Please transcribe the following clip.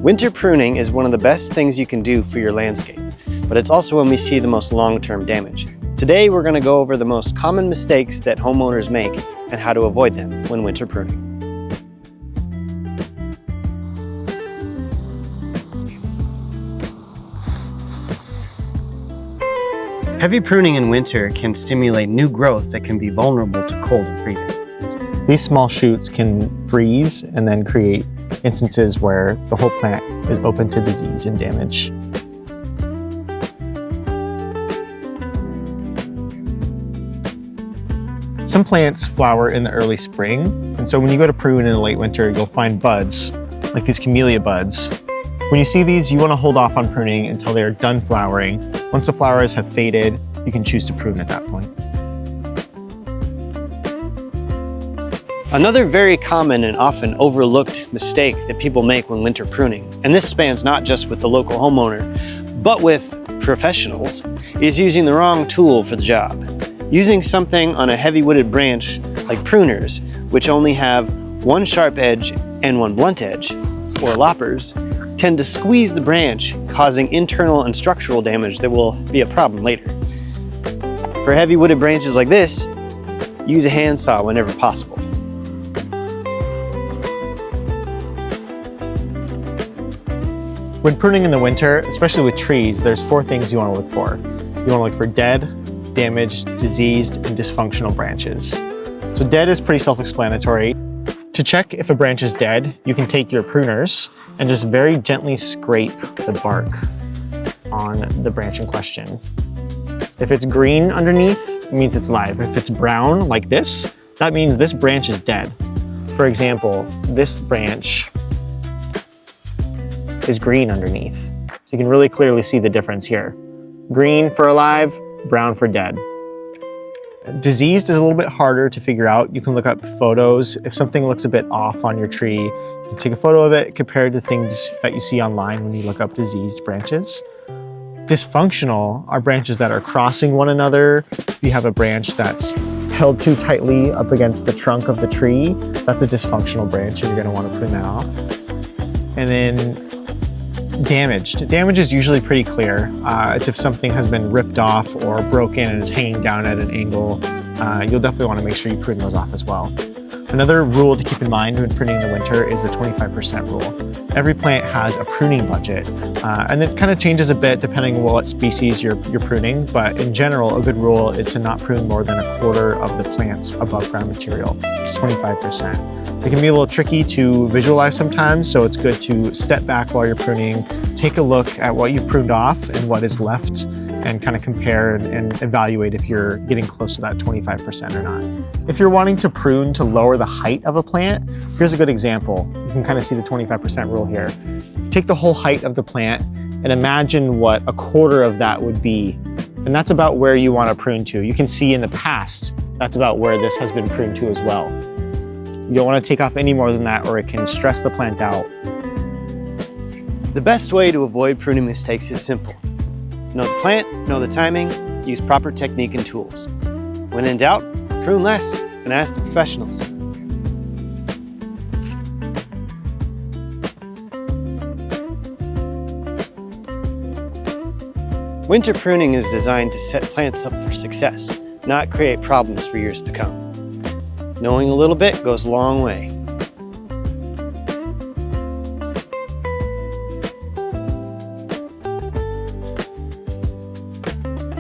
Winter pruning is one of the best things you can do for your landscape, but it's also when we see the most long-term damage. Today, we're going to go over the most common mistakes that homeowners make and how to avoid them when winter pruning. Heavy pruning in winter can stimulate new growth that can be vulnerable to cold and freezing. These small shoots can freeze and then create instances where the whole plant is open to disease and damage. Some plants flower in the early spring, and so when you go to prune in the late winter, you'll find buds, like these camellia buds. When you see these, you want to hold off on pruning until they are done flowering. Once the flowers have faded, you can choose to prune at that point. Another very common and often overlooked mistake that people make when winter pruning, and this spans not just with the local homeowner, but with professionals, is using the wrong tool for the job. Using something on a heavy wooded branch like pruners, which only have one sharp edge and one blunt edge, or loppers, tend to squeeze the branch, causing internal and structural damage that will be a problem later. For heavy wooded branches like this, use a handsaw whenever possible. When pruning in the winter, especially with trees, there's 4 things you want to look for. You want to look for dead, damaged, diseased, and dysfunctional branches. So dead is pretty self-explanatory. To check if a branch is dead, you can take your pruners and just very gently scrape the bark on the branch in question. If it's green underneath, it means it's live. If it's brown like this, that means this branch is dead. For example, this branch is green underneath. So you can really clearly see the difference here. Green for alive, brown for dead. Diseased is a little bit harder to figure out. You can look up photos. If something looks a bit off on your tree, you can take a photo of it compared to things that you see online when you look up diseased branches. Dysfunctional are branches that are crossing one another. If you have a branch that's held too tightly up against the trunk of the tree, that's a dysfunctional branch and you're going to want to prune that off. And then damaged. Damage is usually pretty clear. It's if something has been ripped off or broken and is hanging down at an angle. You'll definitely want to make sure you prune those off as well. Another rule to keep in mind when pruning in the winter is the 25% rule. Every plant has a pruning budget, and it kind of changes a bit depending on what species you're pruning, but in general, a good rule is to not prune more than 1/4 of the plant's above ground material. It's 25%. It can be a little tricky to visualize sometimes, so it's good to step back while you're pruning, take a look at what you've pruned off and what is left, and kind of compare and evaluate if you're getting close to that 25% or not. If you're wanting to prune to lower the height of a plant, here's a good example. You can kind of see the 25% rule here. Take the whole height of the plant and imagine what 1/4 of that would be. And that's about where you want to prune to. You can see in the past, that's about where this has been pruned to as well. You don't want to take off any more than that or it can stress the plant out. The best way to avoid pruning mistakes is simple. Know the plant, know the timing, use proper technique and tools. When in doubt, prune less and ask the professionals. Winter pruning is designed to set plants up for success, not create problems for years to come. Knowing a little bit goes a long way.